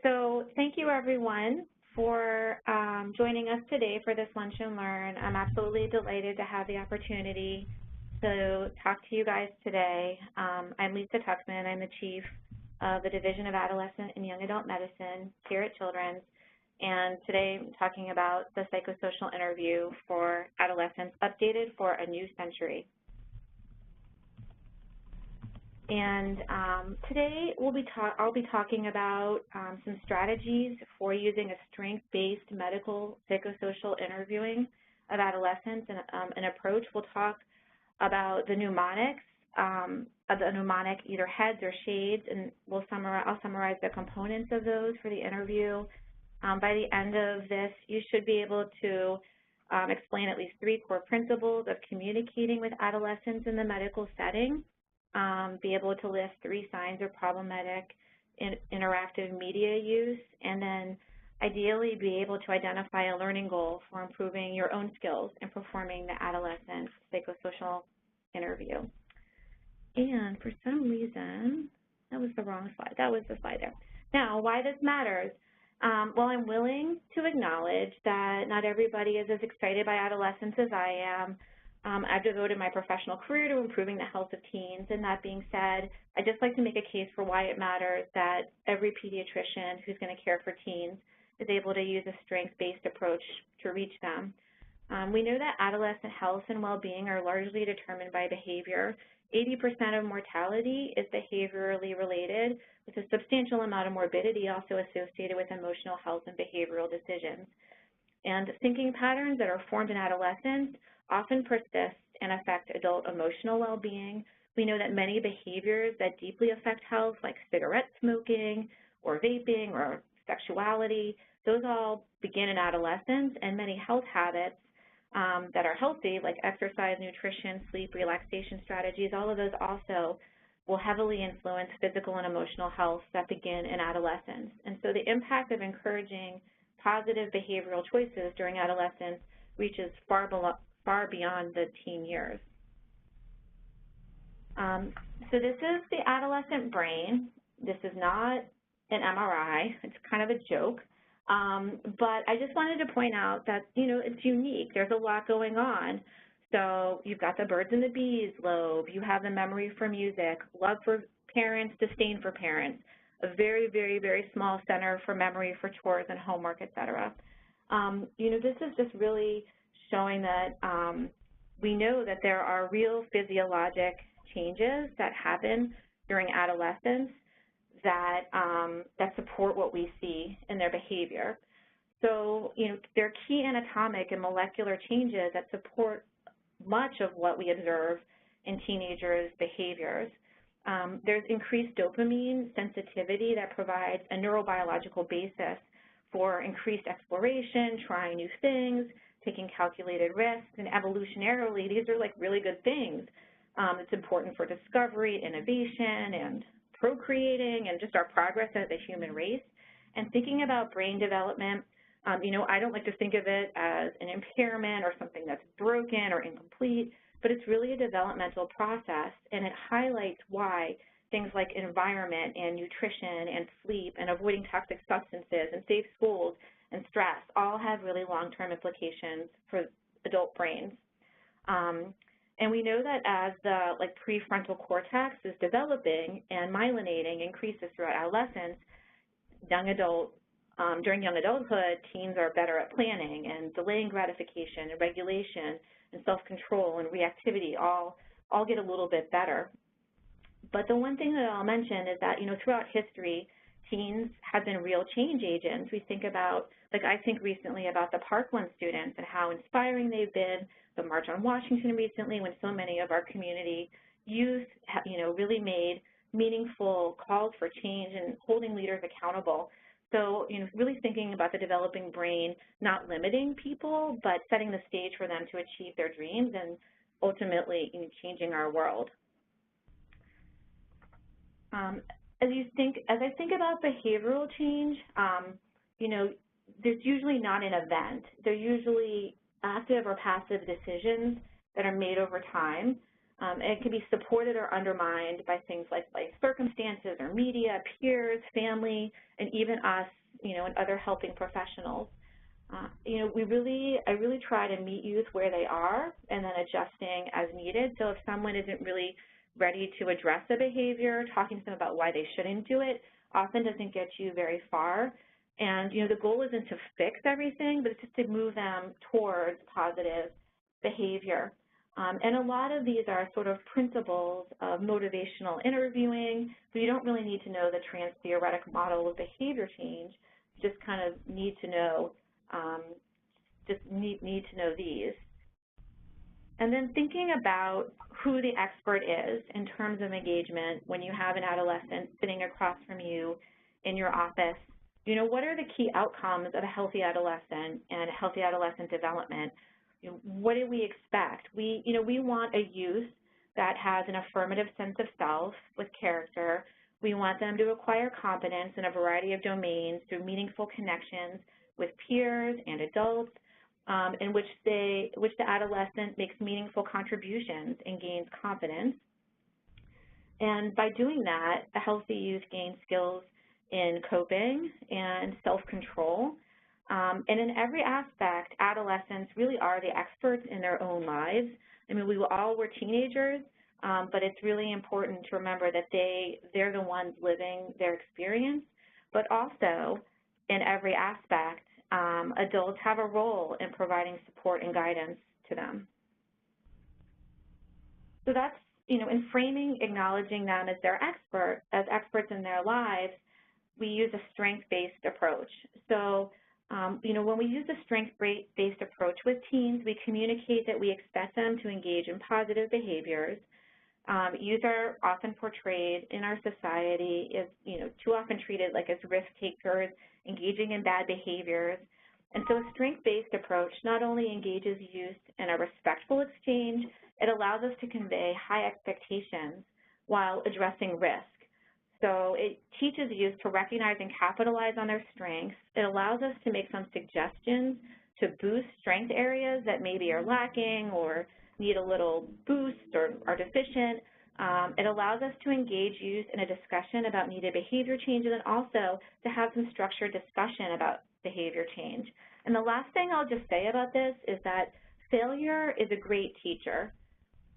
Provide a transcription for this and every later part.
So thank you, everyone, for joining us today for this Lunch and Learn. I'm absolutely delighted to have the opportunity to talk to you guys today. I'm Lisa Tuchman. I'm the Chief of the Division of Adolescent and Young Adult Medicine here at Children's. And today I'm talking about the psychosocial interview for adolescents updated for a new century. And today I'll be talking about some strategies for using a strength-based medical psychosocial interviewing of adolescents and an approach. We'll talk about the mnemonics, the mnemonic either heads or shades, and I'll summarize the components of those for the interview. By the end of this, you should be able to explain at least 3 core principles of communicating with adolescents in the medical setting. Be able to list 3 signs of problematic interactive media use, and then ideally be able to identify a learning goal for improving your own skills in performing the adolescent psychosocial interview. And for some reason, that was the wrong slide. That was the slide there. Now, why this matters? Well, I'm willing to acknowledge that not everybody is as excited by adolescence as I am. I've devoted my professional career to improving the health of teens, and that being said, I'd just like to make a case for why it matters that every pediatrician who's going to care for teens is able to use a strength-based approach to reach them. We know that adolescent health and well-being are largely determined by behavior. 80% of mortality is behaviorally related, with a substantial amount of morbidity also associated with emotional health and behavioral decisions. And thinking patterns that are formed in adolescence often persist and affect adult emotional well-being. We know that many behaviors that deeply affect health, like cigarette smoking or vaping or sexuality, those all begin in adolescence, and many health habits that are healthy, like exercise, nutrition, sleep, relaxation strategies, all of those also will heavily influence physical and emotional health that begin in adolescence. And so the impact of encouraging positive behavioral choices during adolescence reaches far beyond the teen years. So this is the adolescent brain. This is not an MRI. It's kind of a joke. But I just wanted to point out that, you know, it's unique. There's a lot going on. So you've got the birds and the bees lobe. You have the memory for music, love for parents, disdain for parents, a very, very, very small center for memory for chores and homework, et cetera. You know, this is just really showing that we know that there are real physiologic changes that happen during adolescence that, that support what we see in their behavior. So, you know, there are key anatomic and molecular changes that support much of what we observe in teenagers' behaviors. There's increased dopamine sensitivity that provides a neurobiological basis for increased exploration, trying new things, taking calculated risks, and evolutionarily, these are like really good things. It's important for discovery, innovation, and procreating, and just our progress as a human race. And thinking about brain development, you know, I don't like to think of it as an impairment or something that's broken or incomplete, but it's really a developmental process, and it highlights why things like environment and nutrition and sleep and avoiding toxic substances and safe schools and stress all have really long-term implications for adult brains. And we know that as the prefrontal cortex is developing and myelinating increases throughout adolescence, during young adulthood, teens are better at planning and delaying gratification and regulation and self-control and reactivity all get a little bit better. But the one thing that I'll mention is that, you know, throughout history, teens have been real change agents. We think about, I think recently about the Parkland students and how inspiring they've been, the March on Washington recently, when so many of our community youth, you know, really made meaningful calls for change and holding leaders accountable. So, you know, really thinking about the developing brain, not limiting people, but setting the stage for them to achieve their dreams and ultimately, you know, changing our world. As I think about behavioral change, you know, there's usually not an event. They're usually active or passive decisions that are made over time. It can be supported or undermined by things like life circumstances or media, peers, family, and even us, and other helping professionals. I really try to meet youth where they are and then adjusting as needed. So if someone isn't really ready to address a behavior, talking to them about why they shouldn't do it often doesn't get you very far. And, the goal isn't to fix everything, but it's just to move them towards positive behavior. And a lot of these are sort of principles of motivational interviewing, but you don't really need to know the trans-theoretic model of behavior change. You just kind of need to know these. And then thinking about who the expert is in terms of engagement when you have an adolescent sitting across from you in your office. What are the key outcomes of a healthy adolescent and healthy adolescent development? What do we expect? We want a youth that has an affirmative sense of self with character. We want them to acquire competence in a variety of domains through meaningful connections with peers and adults, in which the adolescent makes meaningful contributions and gains confidence. And by doing that, a healthy youth gains skills in coping and self-control. And in every aspect, adolescents really are the experts in their own lives. I mean, we all were teenagers, but it's really important to remember that they're the ones living their experience, but also in every aspect, adults have a role in providing support and guidance to them. So that's, in framing, acknowledging them as experts in their lives, we use a strength-based approach. So, when we use a strength-based approach with teens, we communicate that we expect them to engage in positive behaviors. Youth are often portrayed in our society as, too often treated like as risk takers, engaging in bad behaviors. And so a strength-based approach not only engages youth in a respectful exchange, it allows us to convey high expectations while addressing risk. So it teaches youth to recognize and capitalize on their strengths. It allows us to make some suggestions to boost strength areas that maybe are lacking or need a little boost or are deficient. It allows us to engage youth in a discussion about needed behavior changes and also to have some structured discussion about behavior change. And the last thing I'll just say about this is that failure is a great teacher.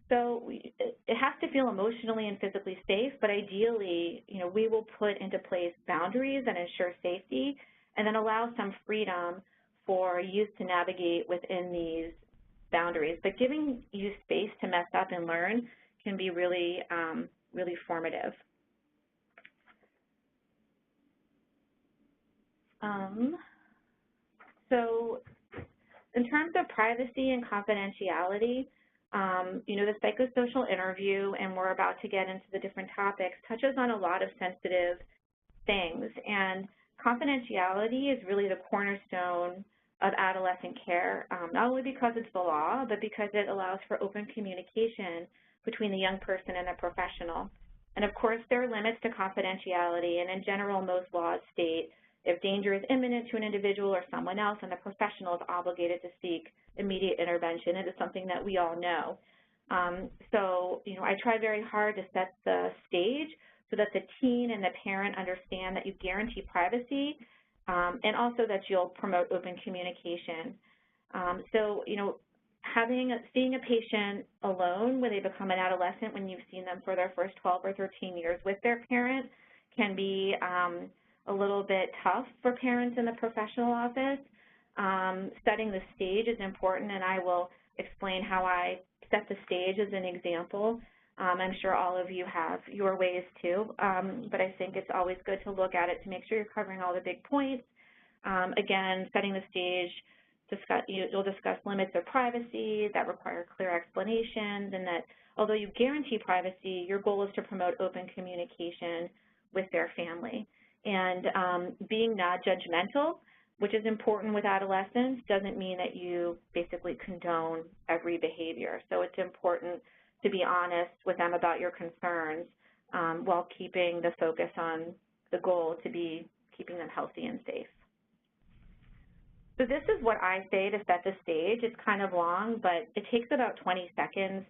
So it has to feel emotionally and physically safe, but ideally, we will put into place boundaries that ensure safety and then allow some freedom for youth to navigate within these boundaries. But giving youth space to mess up and learn can be really, really formative. So in terms of privacy and confidentiality, the psychosocial interview, and we're about to get into the different topics, touches on a lot of sensitive things. And confidentiality is really the cornerstone of adolescent care, not only because it's the law, but because it allows for open communication between the young person and the professional. And of course, there are limits to confidentiality, and in general, most laws state if danger is imminent to an individual or someone else, and the professional is obligated to seek immediate intervention. It is something that we all know. So, I try very hard to set the stage so that the teen and the parent understand that you guarantee privacy and also that you'll promote open communication. So, seeing a patient alone when they become an adolescent, when you've seen them for their first 12 or 13 years with their parent, can be a little bit tough for parents in the professional office. Setting the stage is important, and I will explain how I set the stage as an example. I'm sure all of you have your ways too, but I think it's always good to look at it to make sure you're covering all the big points. Again, setting the stage, you'll discuss limits of privacy that require clear explanations, and that although you guarantee privacy, your goal is to promote open communication with their family. And being not judgmental, which is important with adolescents, doesn't mean that you basically condone every behavior. So it's important to be honest with them about your concerns while keeping the focus on the goal to be keeping them healthy and safe. So this is what I say to set the stage. It's kind of long, but it takes about 20 seconds.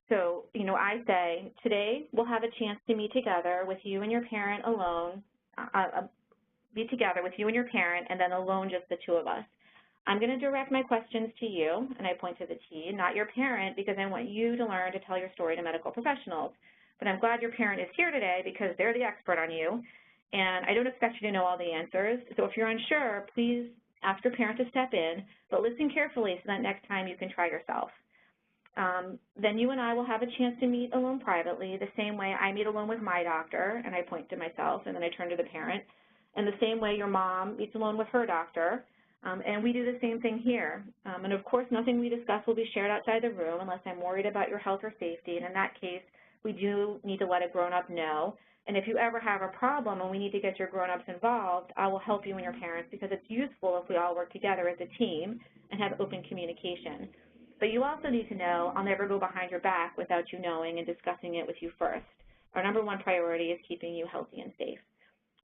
So, I say, today we'll have a chance to meet together with you and your parent alone, be together with you and your parent, and then alone, just the two of us. I'm going to direct my questions to you, and I point to the T, not your parent, because I want you to learn to tell your story to medical professionals. But I'm glad your parent is here today because they're the expert on you, and I don't expect you to know all the answers. So if you're unsure, please ask your parent to step in, but listen carefully so that next time you can try yourself. Then you and I will have a chance to meet alone privately, the same way I meet alone with my doctor, and I point to myself, and then I turn to the parent, and the same way your mom meets alone with her doctor, and we do the same thing here. And of course, nothing we discuss will be shared outside the room unless I'm worried about your health or safety, and in that case, we do need to let a grown-up know. And if you ever have a problem and we need to get your grown-ups involved, I will help you and your parents because it's useful if we all work together as a team and have open communication. But you also need to know I'll never go behind your back without you knowing and discussing it with you first. Our number one priority is keeping you healthy and safe.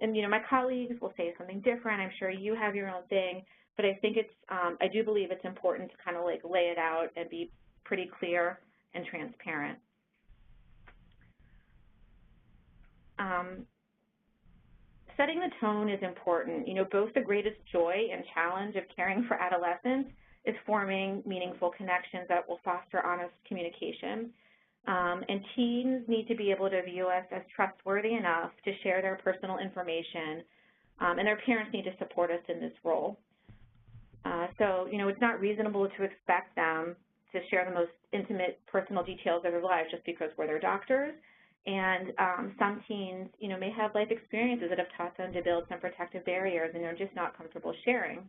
And, my colleagues will say something different. I'm sure you have your own thing, but I think I do believe it's important to kind of like lay it out and be pretty clear and transparent. Setting the tone is important. Both the greatest joy and challenge of caring for adolescents is forming meaningful connections that will foster honest communication. And teens need to be able to view us as trustworthy enough to share their personal information, and their parents need to support us in this role. So, it's not reasonable to expect them to share the most intimate personal details of their lives just because we're their doctors. And some teens, may have life experiences that have taught them to build some protective barriers, and they're just not comfortable sharing.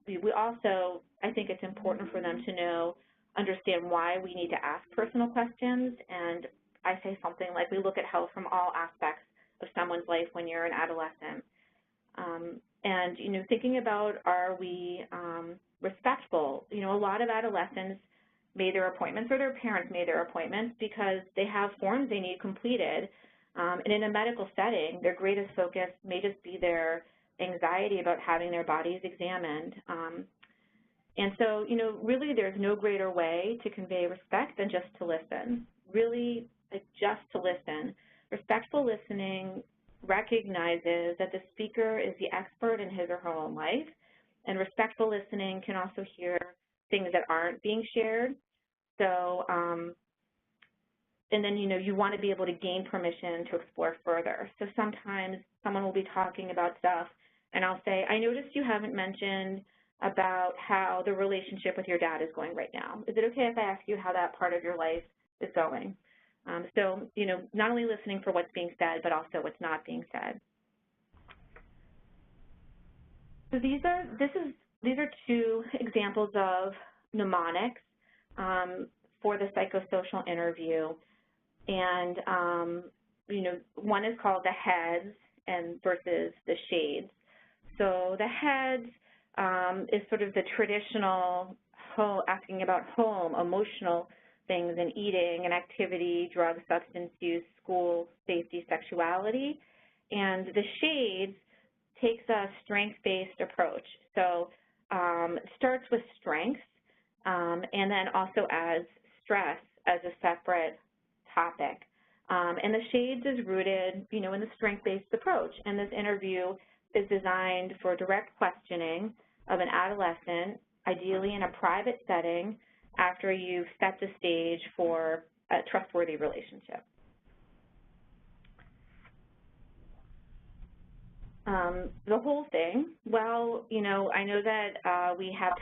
We also, I think it's important for them to understand why we need to ask personal questions, and I say something like we look at health from all aspects of someone's life when you're an adolescent. And, thinking about, are we respectful? A lot of adolescents made their appointments, or their parents made their appointments because they have forms they need completed. And in a medical setting, their greatest focus may just be their anxiety about having their bodies examined. And so, really there's no greater way to convey respect than just to listen. Really, just to listen. Respectful listening recognizes that the speaker is the expert in his or her own life, and respectful listening can also hear things that aren't being shared. So, and then, you want to be able to gain permission to explore further. So sometimes someone will be talking about stuff, and I'll say, I noticed you haven't mentioned about how the relationship with your dad is going right now. Is it okay if I ask you how that part of your life is going? So, not only listening for what's being said, but also what's not being said. So these are two examples of mnemonics for the psychosocial interview. And, one is called the heads versus the shades. So the heads is sort of the traditional asking about home, emotional things, and eating and activity, drug, substance use, school, safety, sexuality. And the shades takes a strength-based approach. So it starts with strengths and then also as stress as a separate topic. And the shades is rooted, in the strength-based approach. And this interview is designed for direct questioning of an adolescent, ideally in a private setting, after you've set the stage for a trustworthy relationship. The whole thing, well, I know that we have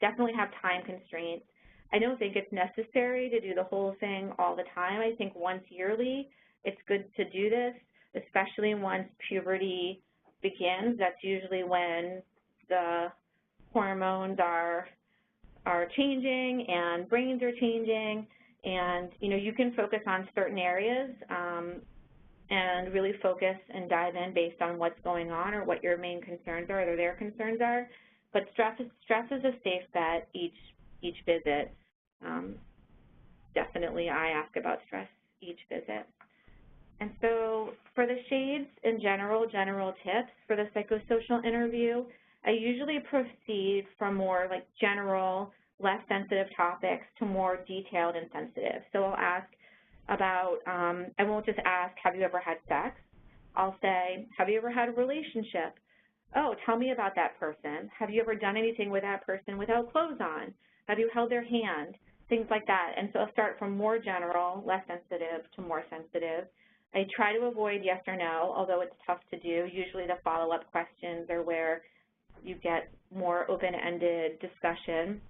definitely have time constraints. I don't think it's necessary to do the whole thing all the time. I think once yearly, it's good to do this, especially once puberty begins. That's usually when the hormones are changing and brains are changing, and you can focus on certain areas and really focus and dive in based on what's going on or what your main concerns are or their concerns are. But stress is a safe bet each visit. Definitely I ask about stress each visit. And so for the shades in general tips for the psychosocial interview, I usually proceed from more like general less sensitive topics to more detailed and sensitive. So I'll ask about, I won't just ask, have you ever had sex? I'll say, have you ever had a relationship? Oh, tell me about that person. Have you ever done anything with that person without clothes on? Have you held their hand? Things like that. And so I'll start from more general, less sensitive, to more sensitive. I try to avoid yes or no, although it's tough to do. Usually the follow-up questions are where you get more open-ended discussion.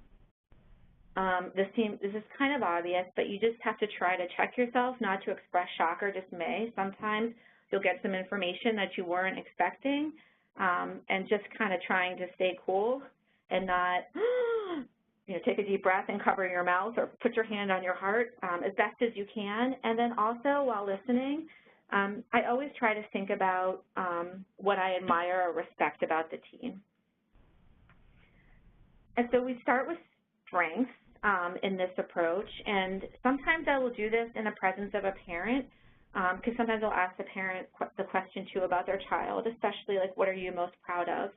This is kind of obvious, but you just have to try to check yourself not to express shock or dismay. Sometimes you'll get some information that you weren't expecting, and just kind of trying to stay cool and not, take a deep breath and cover your mouth or put your hand on your heart as best as you can. And then also while listening, I always try to think about what I admire or respect about the teen. And so we start with strengths in this approach, and sometimes I will do this in the presence of a parent, because sometimes I'll ask the parent the question too about their child, especially like, what are you most proud of?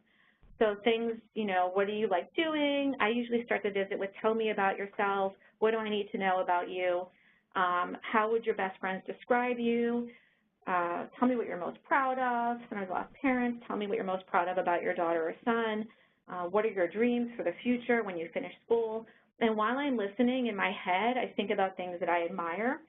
So things, what do you like doing? I usually start the visit with, tell me about yourself. What do I need to know about you? How would your best friends describe you? Tell me what you're most proud of. Sometimes I'll ask parents, tell me what you're most proud of about your daughter or son. What are your dreams for the future when you finish school? And while I'm listening in my head, I think about things that I admire.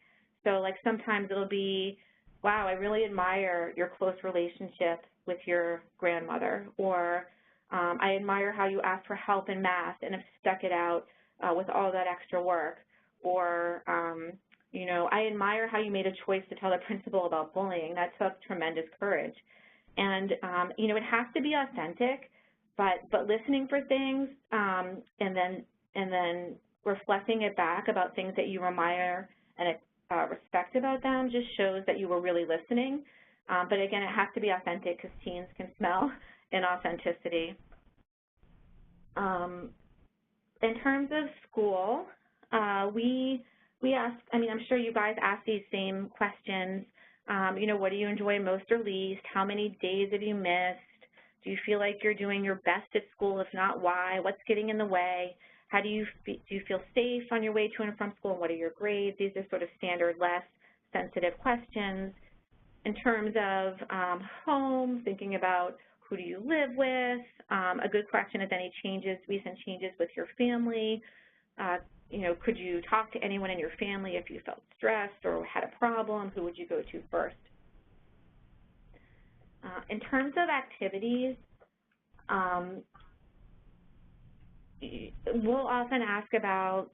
So like sometimes it'll be, wow, I really admire your close relationship with your grandmother, or I admire how you asked for help in math and have stuck it out with all that extra work, or, I admire how you made a choice to tell the principal about bullying. That took tremendous courage. And, it has to be authentic, but listening for things and then reflecting it back about things that you admire and respect about them just shows that you were really listening. But again, it has to be authentic because teens can smell inauthenticity. In terms of school, we ask, I'm sure you guys ask these same questions. What do you enjoy most or least? How many days have you missed? Do you feel like you're doing your best at school? If not, why? What's getting in the way? How do you feel safe on your way to and from school? What are your grades? These are sort of standard, less sensitive questions. In terms of home, thinking about who do you live with? A good question is any recent changes with your family? Could you talk to anyone in your family if you felt stressed or had a problem? Who would you go to first? In terms of activities, we'll often ask about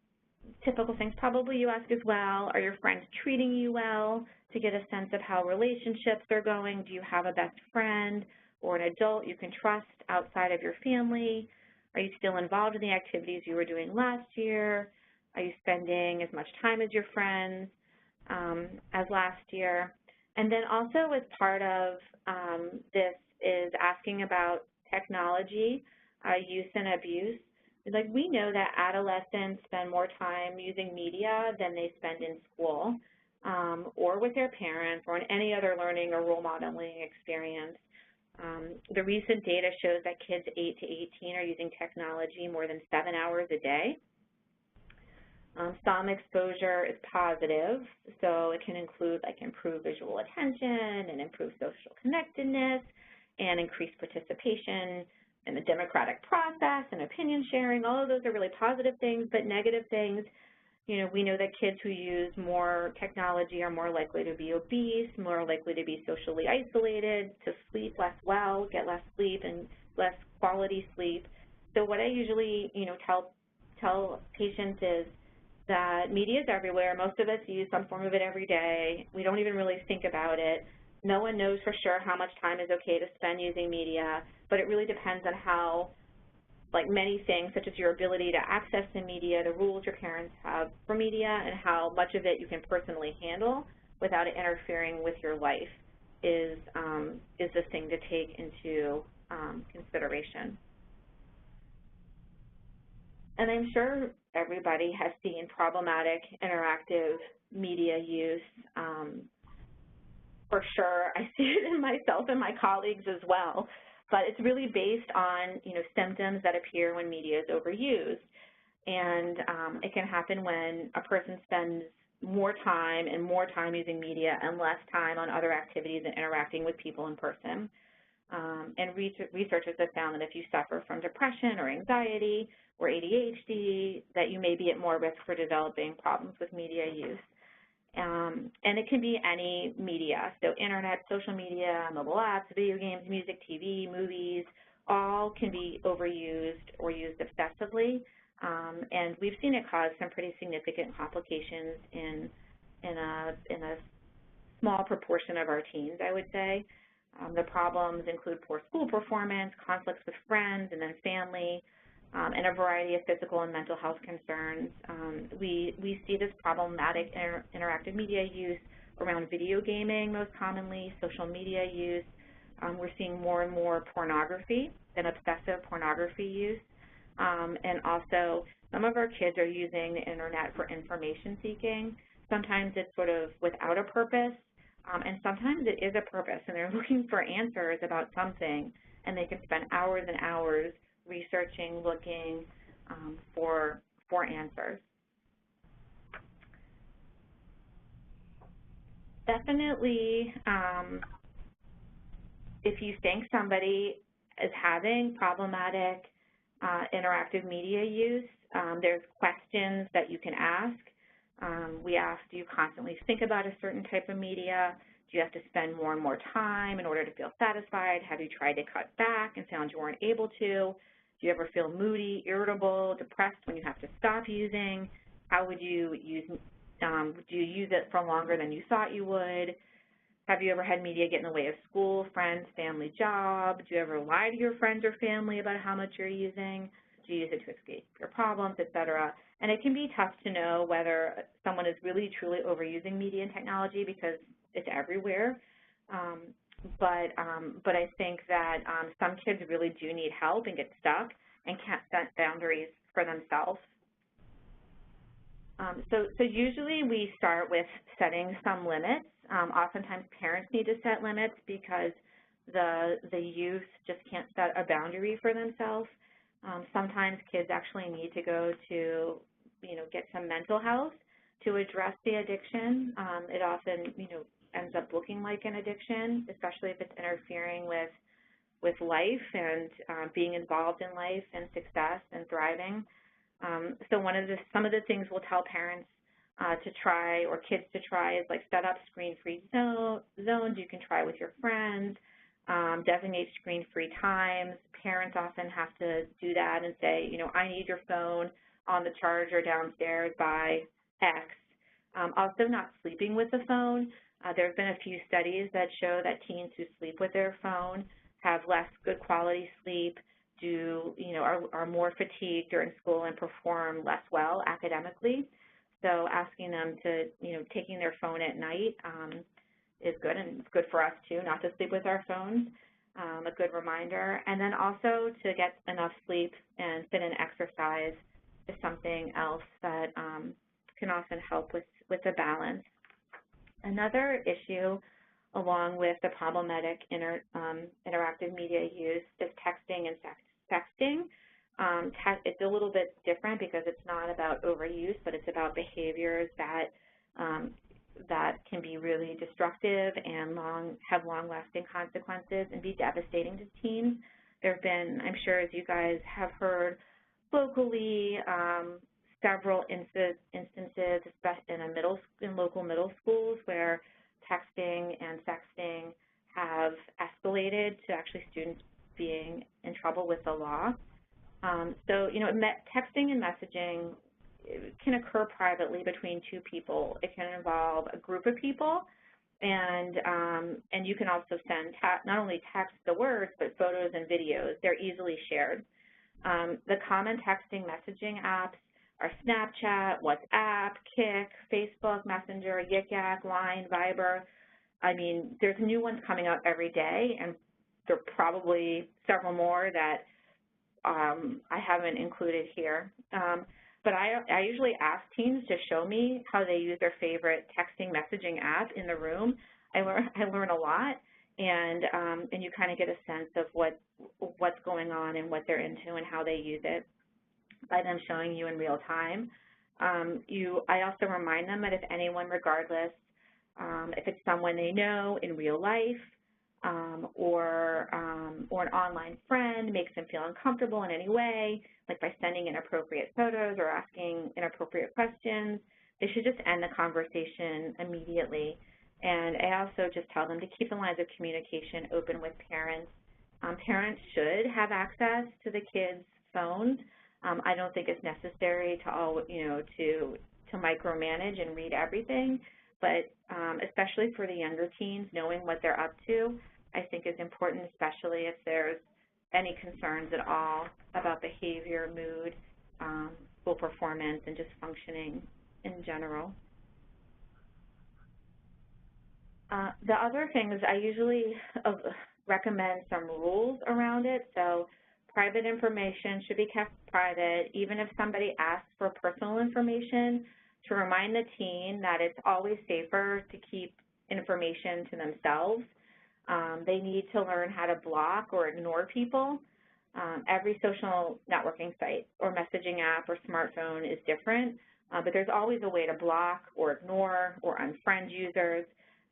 typical things. Probably you ask as well, are your friends treating you well, to get a sense of how relationships are going? Do you have a best friend or an adult you can trust outside of your family? Are you still involved in the activities you were doing last year? Are you spending as much time as your friends as last year? And then also as part of this is asking about technology use and abuse. Like, we know that adolescents spend more time using media than they spend in school or with their parents or in any other learning or role modeling experience. The recent data shows that kids 8 to 18 are using technology more than 7 hours a day. Some exposure is positive, so it can include like improved visual attention and improved social connectedness and increased participation in the democratic process and opinion sharing. All of those are really positive things, but negative things, we know that kids who use more technology are more likely to be obese, more likely to be socially isolated, to sleep less well, get less sleep and less quality sleep. So what I usually, tell patients is that media is everywhere. Most of us use some form of it every day. We don't even really think about it. No one knows for sure how much time is okay to spend using media, but it really depends on how, like many things, such as your ability to access the media, the rules your parents have for media, and how much of it you can personally handle without it interfering with your life is the thing to take into consideration. And I'm sure everybody has seen problematic interactive media use. For sure, I see it in myself and my colleagues as well. But it's really based on, symptoms that appear when media is overused. And it can happen when a person spends more time using media and less time on other activities and interacting with people in person. And researchers have found that if you suffer from depression or anxiety or ADHD, that you may be at more risk for developing problems with media use. And it can be any media, so internet, social media, mobile apps, video games, music, TV, movies, all can be overused or used excessively. And we've seen it cause some pretty significant complications in a small proportion of our teens, I would say. The problems include poor school performance, conflicts with friends and then family, and a variety of physical and mental health concerns. We see this problematic interactive media use around video gaming most commonly, social media use. We're seeing more and more pornography and obsessive pornography use. And also, some of our kids are using the internet for information seeking. Sometimes it's sort of without a purpose, and sometimes it is a purpose, and they're looking for answers about something, and they can spend hours and hours researching, looking for answers. Definitely, if you think somebody is having problematic interactive media use, there's questions that you can ask. We ask, do you constantly think about a certain type of media? Do you have to spend more and more time in order to feel satisfied? Have you tried to cut back and found you weren't able to? Do you ever feel moody, irritable, depressed when you have to stop using? How would you use, do you use it for longer than you thought you would? Have you ever had media get in the way of school, friends, family, job? Do you ever lie to your friends or family about how much you're using? Do you use it to escape your problems, et cetera? And it can be tough to know whether someone is really, truly overusing media and technology because it's everywhere. But I think that some kids really do need help and get stuck and can't set boundaries for themselves. So usually we start with setting some limits. Oftentimes parents need to set limits because the youth just can't set a boundary for themselves. Sometimes kids actually need to go to, get some mental health to address the addiction. It often, ends up looking like an addiction, especially if it's interfering with life and being involved in life and success and thriving. So some of the things we'll tell parents to try or kids to try is like set up screen-free zones you can try with your friends, designate screen-free times. Parents often have to do that and say, I need your phone on the charger downstairs by X. Also not sleeping with the phone. There have been a few studies that show that teens who sleep with their phone have less good quality sleep, are more fatigued during school and perform less well academically. So asking them to, taking their phone at night is good, and it's good for us too, not to sleep with our phones, a good reminder. And then also to get enough sleep and fit in exercise is something else that can often help with the balance. Another issue along with the problematic interactive media use is texting and sexting. It's a little bit different because it's not about overuse, but it's about behaviors that can be really destructive and have long-lasting consequences and be devastating to teens. There have been, I'm sure as you guys have heard locally, several instances, especially in local middle schools, where texting and sexting have escalated to actually students being in trouble with the law. Texting and messaging can occur privately between two people. It can involve a group of people, and you can also send not only text the words, but photos and videos. They're easily shared. The common texting messaging apps are Snapchat, WhatsApp, Kik, Facebook, Messenger, Yik Yak, Line, Viber. I mean, there's new ones coming out every day, and there are probably several more that I haven't included here. But I usually ask teens to show me how they use their favorite texting messaging app in the room. I learn a lot, and you kind of get a sense of what's going on and what they're into and how they use it. by them showing you in real time. I also remind them that if anyone, regardless, if it's someone they know in real life or an online friend makes them feel uncomfortable in any way, like by sending inappropriate photos or asking inappropriate questions, they should just end the conversation immediately. And I also just tell them to keep the lines of communication open with parents. Parents should have access to the kids' phones. I don't think it's necessary to micromanage and read everything, but especially for the younger teens, knowing what they're up to, I think is important, especially if there's any concerns at all about behavior, mood, school performance, and just functioning in general. The other thing is I usually recommend some rules around it. So private information should be kept private, even if somebody asks for personal information, to remind the teen that it's always safer to keep information to themselves. They need to learn how to block or ignore people. Every social networking site or messaging app or smartphone is different, but there's always a way to block or ignore or unfriend users.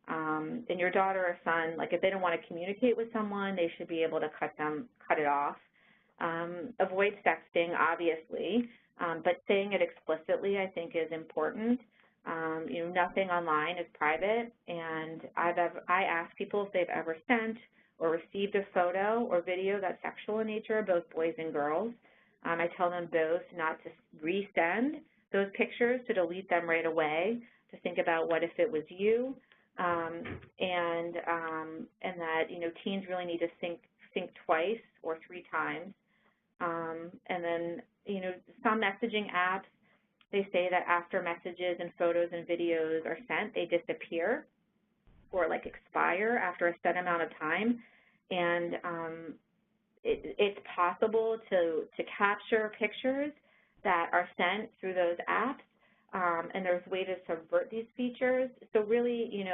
And your daughter or son, like if they don't want to communicate with someone, they should be able to cut it off. Avoid sexting, obviously, but saying it explicitly, I think, is important. Nothing online is private, and I ask people if they've ever sent or received a photo or video that's sexual in nature, both boys and girls. I tell them both not to resend those pictures, to delete them right away, to think about what if it was you, and that teens really need to think twice or 3 times. And then some messaging apps, they say that after messages and photos and videos are sent, they disappear or like expire after a set amount of time. And it's possible to capture pictures that are sent through those apps. And there's ways to subvert these features. So really, you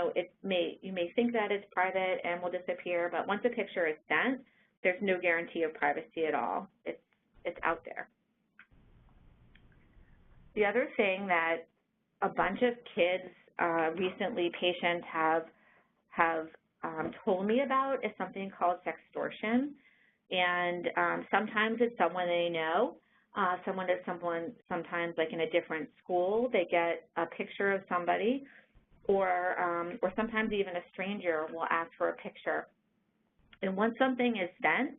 may think that it's private and will disappear, but once a picture is sent, there's no guarantee of privacy at all. It's out there. The other thing that a bunch of kids recently, patients have told me about is something called sextortion. And sometimes it's someone they know. Sometimes like in a different school, they get a picture of somebody, or sometimes even a stranger will ask for a picture. And once something is sent,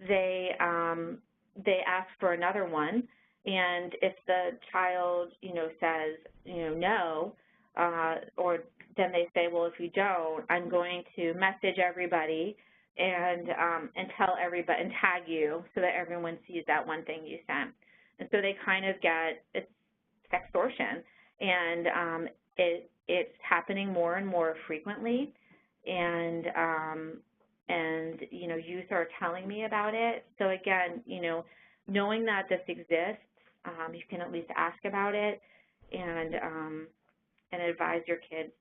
they ask for another one. And if the child, says, no, or then they say, well, if you don't, I'm going to message everybody and tell everybody and tag you so that everyone sees that one thing you sent. And so they kind of get, it's sextortion, and it's happening more and more frequently, and youth are telling me about it. So again, knowing that this exists, you can at least ask about it and advise your kids,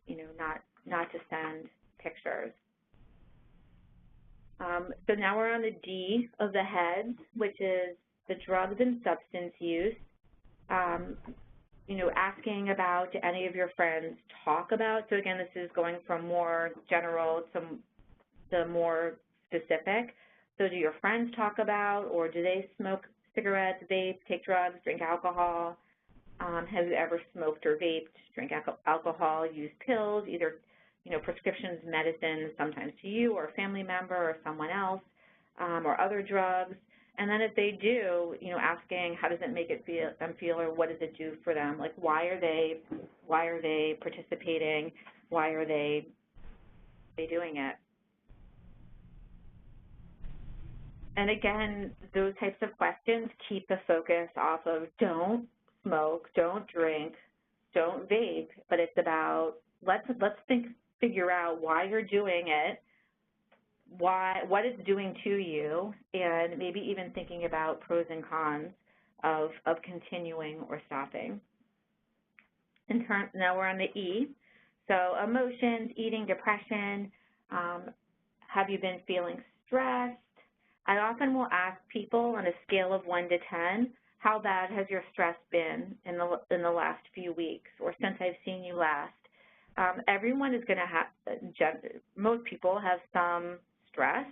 not to send pictures. So now we're on the D of the heads, which is the drugs and substance use. Asking about, do any of your friends talk about? So again, this is going from more general to more specific. So do your friends talk about, or do they smoke cigarettes, vape, take drugs, drink alcohol? Have you ever smoked or vaped, drink alcohol, used pills, either prescriptions, medicines, sometimes to you or a family member or someone else, or other drugs? And then if they do, asking how does it make them feel, or what does it do for them? Like why are they participating? Why are they doing it? And again, those types of questions keep the focus off of don't smoke, don't drink, don't vape, but it's about let's figure out why you're doing it, what it's doing to you, and maybe even thinking about pros and cons of continuing or stopping. Now we're on the E. So emotions, eating, depression. Have you been feeling stressed? I often will ask people on a scale of 1 to 10, how bad has your stress been in the last few weeks or since I've seen you last? Everyone is going to have, most people have some stress,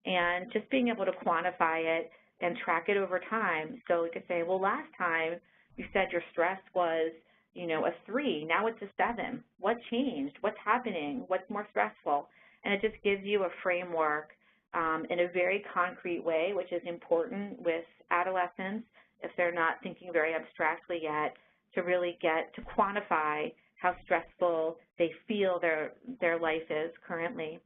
and just being able to quantify it and track it over time. So we could say, well, last time you said your stress was, you know, a 3, now it's a 7. What changed? What's happening? What's more stressful? And it just gives you a framework in a very concrete way, which is important with adolescents if they're not thinking very abstractly yet, to really get to quantify how stressful they feel their life is currently.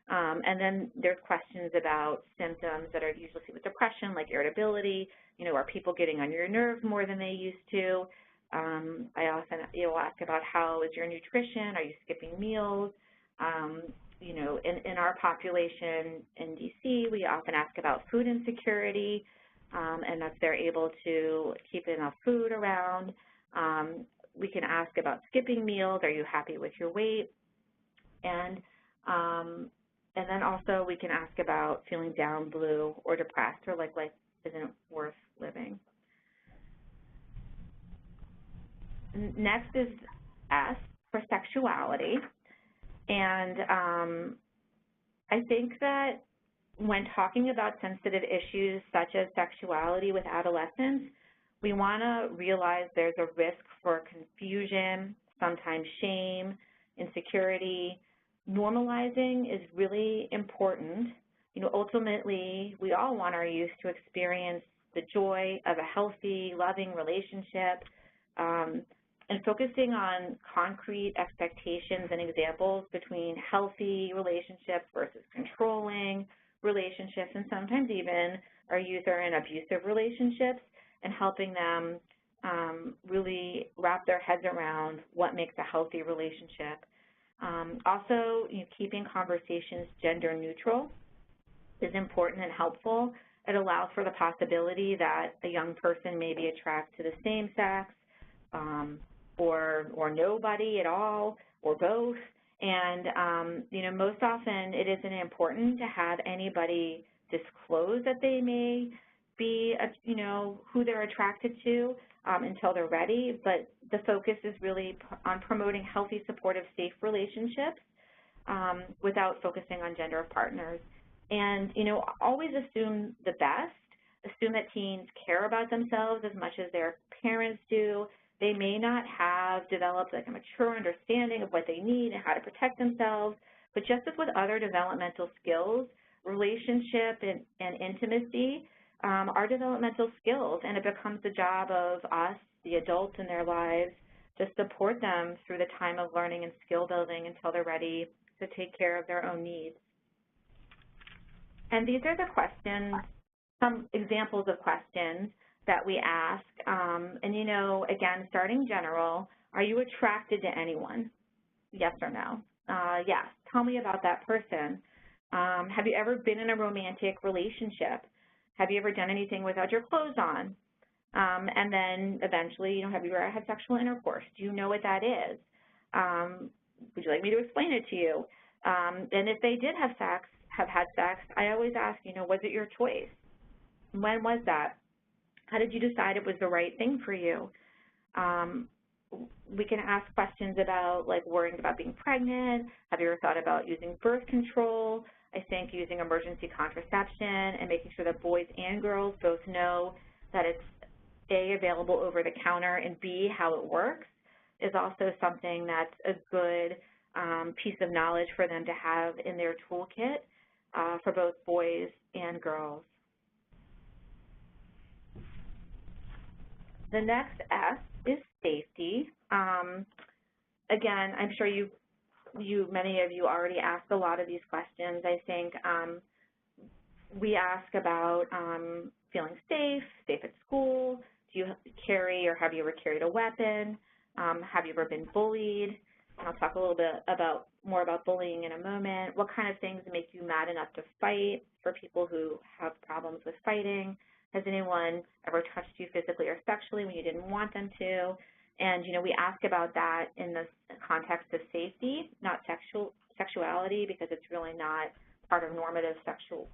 And then there's questions about symptoms that are usually seen with depression, like irritability. You know, are people getting on your nerves more than they used to? I often ask about how is your nutrition? Are you skipping meals? You know, in our population in DC, we often ask about food insecurity, and if they're able to keep enough food around. We can ask about skipping meals. Are you happy with your weight? And then also we can ask about feeling down, blue, or depressed, or like life isn't worth living. Next is S for sexuality. And I think that when talking about sensitive issues such as sexuality with adolescents, we want to realize there's a risk for confusion, sometimes shame, insecurity. Normalizing is really important. You know, ultimately, we all want our youth to experience the joy of a healthy, loving relationship, and focusing on concrete expectations and examples between healthy relationships versus controlling relationships, and sometimes even our youth are in abusive relationships, and helping them really wrap their heads around what makes a healthy relationship. Also, you know, keeping conversations gender neutral is important and helpful. It allows for the possibility that a young person may be attracted to the same sex, or nobody at all, or both. And, you know, most often it isn't important to have anybody disclose that they may be, you know, who they're attracted to until they're ready, but the focus is really on promoting healthy, supportive, safe relationships without focusing on gender of partners. And, you know, always assume the best. Assume that teens care about themselves as much as their parents do. They may not have developed like a mature understanding of what they need and how to protect themselves, but just as with other developmental skills, relationship and intimacy are developmental skills, and it becomes the job of us, the adults in their lives, to support them through the time of learning and skill building until they're ready to take care of their own needs. And these are the questions, some examples of questions that we ask. And, you know, again, starting general, are you attracted to anyone? Yes or no? Yes. Tell me about that person. Have you ever been in a romantic relationship? Have you ever done anything without your clothes on? And then eventually, you know, have you ever had sexual intercourse? Do you know what that is? Would you like me to explain it to you? And if they did have had sex, I always ask, you know, was it your choice? When was that? How did you decide it was the right thing for you? We can ask questions about, like, worrying about being pregnant. Have you ever thought about using birth control? I think using emergency contraception and making sure that boys and girls both know that it's A, available over the counter, and B, how it works is also something that's a good piece of knowledge for them to have in their toolkit for both boys and girls. The next S is safety. Again, I'm sure many of you already asked a lot of these questions. I think we ask about feeling safe at school. Do you carry or have you ever carried a weapon? Have you ever been bullied? And I'll talk a little bit more about bullying in a moment. What kind of things make you mad enough to fight for people who have problems with fighting? Has anyone ever touched you physically or sexually when you didn't want them to? And, you know, we ask about that in the context of safety, not sexuality, because it's really not part of normative sexual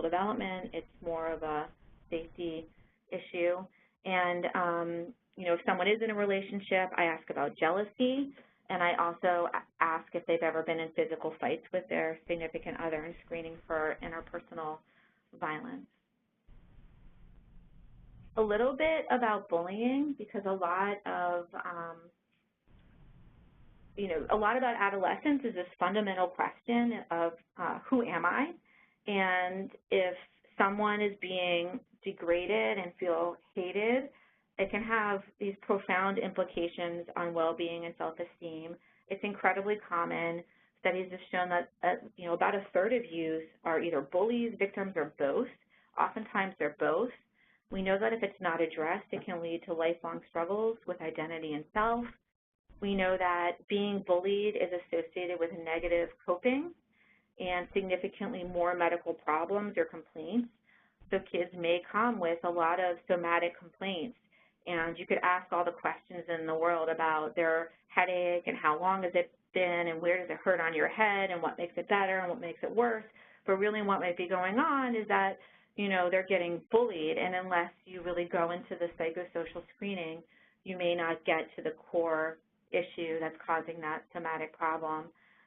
development. It's more of a safety issue. And, you know, if someone is in a relationship, I ask about jealousy, and I also ask if they've ever been in physical fights with their significant other and screening for interpersonal violence. A little bit about bullying, because a lot of, you know, a lot about adolescence is this fundamental question of who am I? And if someone is being degraded and feel hated, it can have these profound implications on well-being and self-esteem. It's incredibly common. Studies have shown that, you know, about a third of youth are either bullies, victims, or both. Oftentimes they're both. We know that if it's not addressed, it can lead to lifelong struggles with identity and self. We know that being bullied is associated with negative coping and significantly more medical problems or complaints. So kids may come with a lot of somatic complaints, and you could ask all the questions in the world about their headache and how long has it been and where does it hurt on your head and what makes it better and what makes it worse. But really what might be going on is that, you know, they're getting bullied, and unless you really go into the psychosocial screening, you may not get to the core issue that's causing that somatic problem.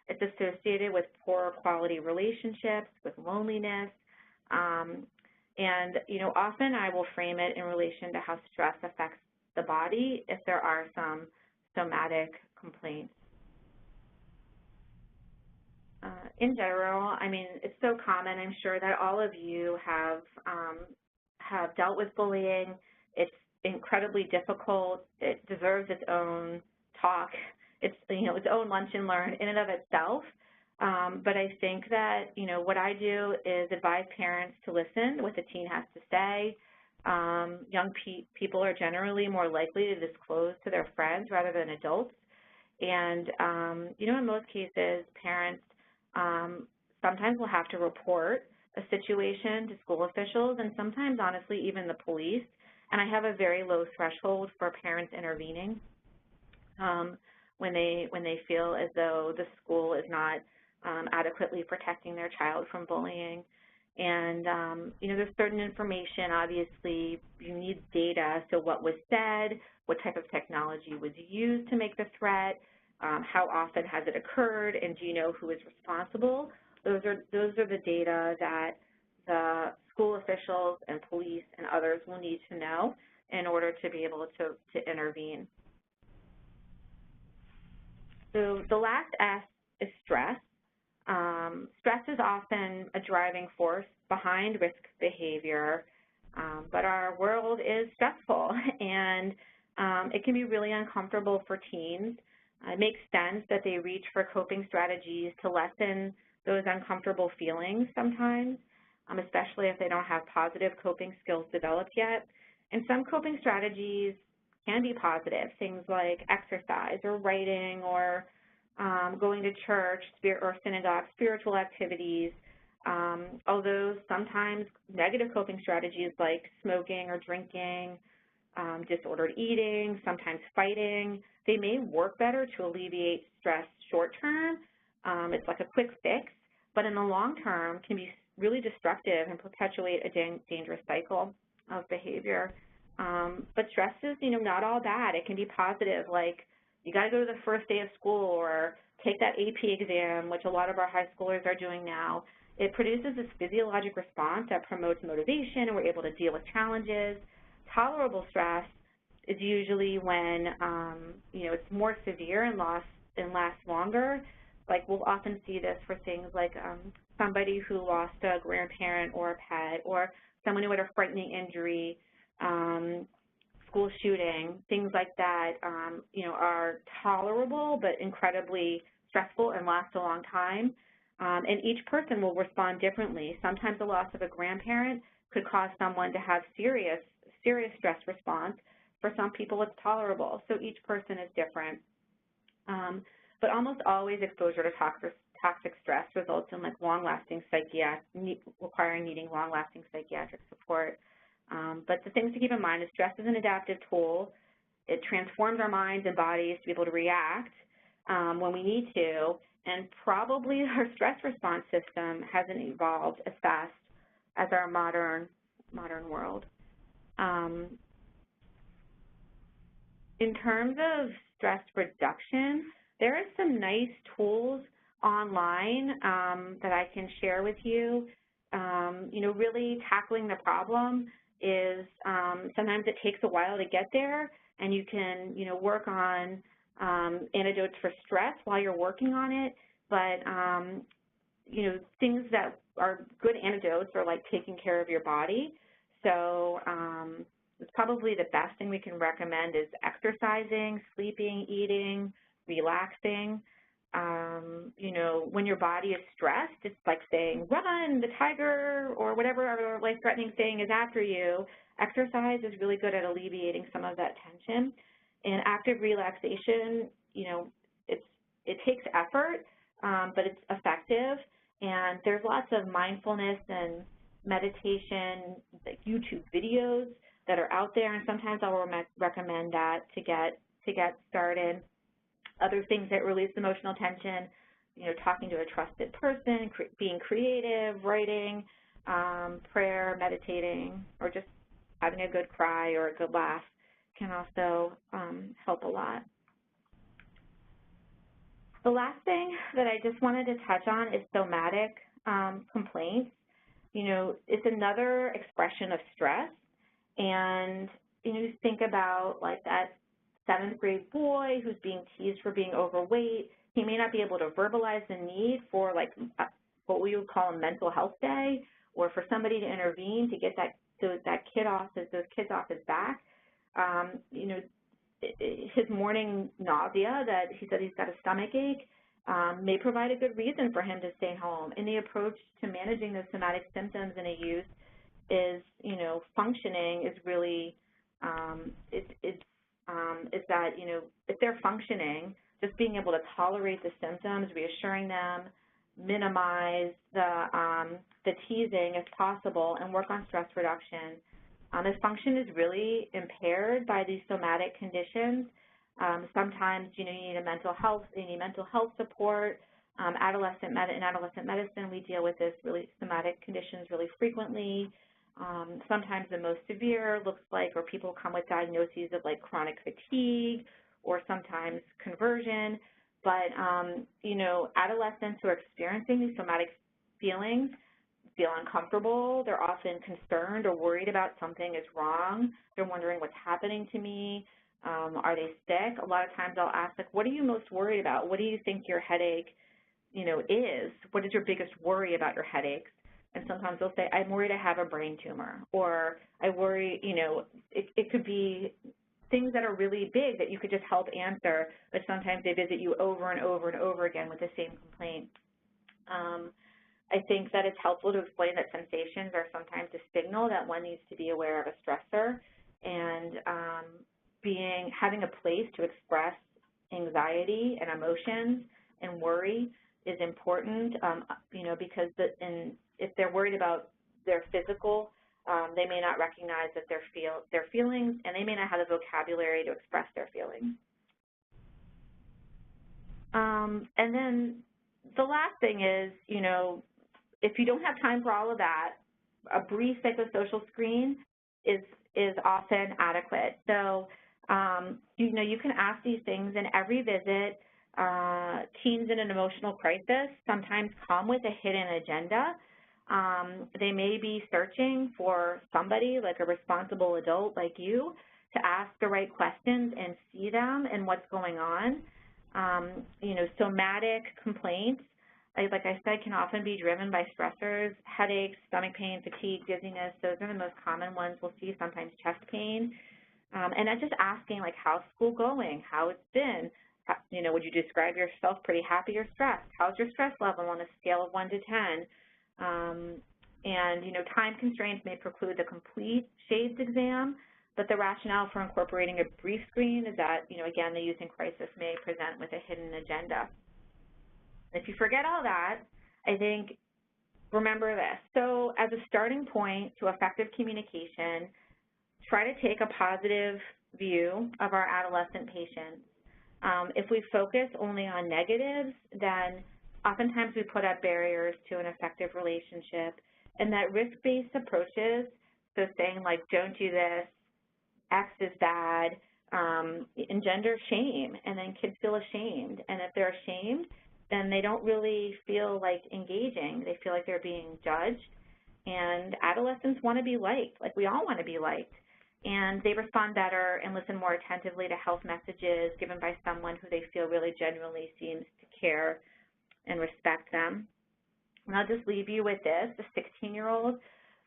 It's associated with poor quality relationships, with loneliness, and, you know, often I will frame it in relation to how stress affects the body if there are some somatic complaints. In general, I mean, it's so common. I'm sure that all of you have dealt with bullying. It's incredibly difficult. It deserves its own talk. It's, you know, its own lunch and learn in and of itself. But I think that, you know, what I do is advise parents to listen to what the teen has to say. Young people are generally more likely to disclose to their friends rather than adults. And, you know, in most cases, parents sometimes will have to report a situation to school officials and sometimes, honestly, even the police. And I have a very low threshold for parents intervening when they feel as though the school is not adequately protecting their child from bullying. And, you know, there's certain information, obviously, you need data, so what was said, what type of technology was used to make the threat, how often has it occurred, and do you know who is responsible? Those are the data that the school officials and police and others will need to know in order to be able to intervene. So the last S is stress. Stress is often a driving force behind risk behavior, but our world is stressful, and it can be really uncomfortable for teens. It makes sense that they reach for coping strategies to lessen those uncomfortable feelings sometimes, especially if they don't have positive coping skills developed yet. And some coping strategies can be positive, things like exercise or writing or going to church or synagogue, spiritual activities, although sometimes negative coping strategies like smoking or drinking, disordered eating, sometimes fighting, they may work better to alleviate stress short term. It's like a quick fix, but in the long term can be really destructive and perpetuate a dangerous cycle of behavior. But stress is, you know, not all bad. It can be positive, like you got to go to the first day of school or take that AP exam, which a lot of our high schoolers are doing now. It produces this physiologic response that promotes motivation, and we're able to deal with challenges. Tolerable stress is usually when, you know, it's more severe and lasts longer. Like we'll often see this for things like somebody who lost a grandparent or a pet, or someone who had a frightening injury, school shooting, things like that, you know, are tolerable but incredibly stressful and last a long time. And each person will respond differently. Sometimes the loss of a grandparent could cause someone to have serious stress response. For some people, it's tolerable. So each person is different. But almost always exposure to toxic stress results in like long-lasting needing long-lasting psychiatric support. But the things to keep in mind is stress is an adaptive tool. It transforms our minds and bodies to be able to react when we need to, and probably our stress response system hasn't evolved as fast as our modern world. in terms of stress reduction, there are some nice tools online that I can share with you. Really tackling the problem is sometimes it takes a while to get there, and you can, work on antidotes for stress while you're working on it, but, things that are good antidotes are like taking care of your body. So it's probably the best thing we can recommend is exercising, sleeping, eating, relaxing. When your body is stressed, it's like saying, run, the tiger, or whatever other life-threatening thing is after you. Exercise is really good at alleviating some of that tension. And active relaxation, it takes effort, but it's effective. And there's lots of mindfulness and meditation, like YouTube videos that are out there, and sometimes I'll recommend that to get started. Other things that release emotional tension, talking to a trusted person, being creative, writing, prayer, meditating, or just having a good cry or a good laugh can also help a lot. The last thing that I just wanted to touch on is somatic complaints. It's another expression of stress, and you think about like that 7th grade boy who's being teased for being overweight. He may not be able to verbalize the need for like what we would call a mental health day, or for somebody to intervene to get those kids off his back. His morning nausea that he said he's got a stomach ache may provide a good reason for him to stay home. And the approach to managing those somatic symptoms in a youth is, functioning is really, is that, if they're functioning, just being able to tolerate the symptoms, reassuring them, minimize the teasing if possible, and work on stress reduction. If function is really impaired by these somatic conditions, sometimes you need mental health support. In adolescent medicine, we deal with this somatic conditions really frequently. Sometimes the most severe looks like, or people come with diagnoses of like chronic fatigue or sometimes conversion. But, adolescents who are experiencing these somatic feelings feel uncomfortable. They're often concerned or worried about something is wrong. They're wondering what's happening to me. Are they sick? A lot of times I'll ask, like, what are you most worried about? What do you think your headache, is? What is your biggest worry about your headaches? And sometimes they'll say, I'm worried I have a brain tumor, or I worry, it could be things that are really big that you could just help answer, but sometimes they visit you over and over and over again with the same complaint. I think that it's helpful to explain that sensations are sometimes a signal that one needs to be aware of a stressor, and having a place to express anxiety and emotions and worry is important, because if they're worried about their physical, they may not recognize that their feelings, and they may not have the vocabulary to express their feelings. And then the last thing is, if you don't have time for all of that, a brief psychosocial screen is often adequate. So, you can ask these things in every visit. Teens in an emotional crisis sometimes come with a hidden agenda. They may be searching for somebody, like a responsible adult like you, to ask the right questions and see them and what's going on. Somatic complaints, like I said, can often be driven by stressors, headaches, stomach pain, fatigue, dizziness. Those are the most common ones we'll see, sometimes chest pain. And that's just asking, like, how's school going? How it's been? Would you describe yourself pretty happy or stressed? How's your stress level on a scale of 1 to 10? Time constraints may preclude the complete SHADESS exam, but the rationale for incorporating a brief screen is that, again, the youth in crisis may present with a hidden agenda. If you forget all that, I think, remember this. So as a starting point to effective communication, try to take a positive view of our adolescent patients. If we focus only on negatives, then oftentimes we put up barriers to an effective relationship. And that risk-based approaches, so saying like, don't do this, X is bad, engender shame, and then kids feel ashamed. And if they're ashamed, then they don't really feel like engaging. They feel like they're being judged. And adolescents want to be liked, like we all want to be liked. And they respond better and listen more attentively to health messages given by someone who they feel really genuinely seems to care and respect them. And I'll just leave you with this, the 16-year-old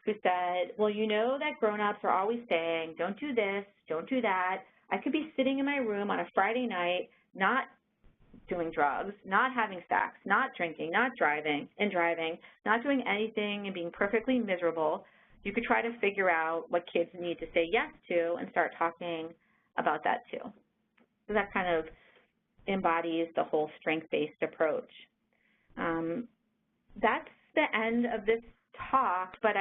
who said, well, you know that grown-ups are always saying, don't do this, don't do that. I could be sitting in my room on a Friday night, not doing drugs, not having sex, not drinking, not driving, not doing anything and being perfectly miserable. You could try to figure out what kids need to say yes to and start talking about that too. So that kind of embodies the whole strength-based approach. That's the end of this talk, but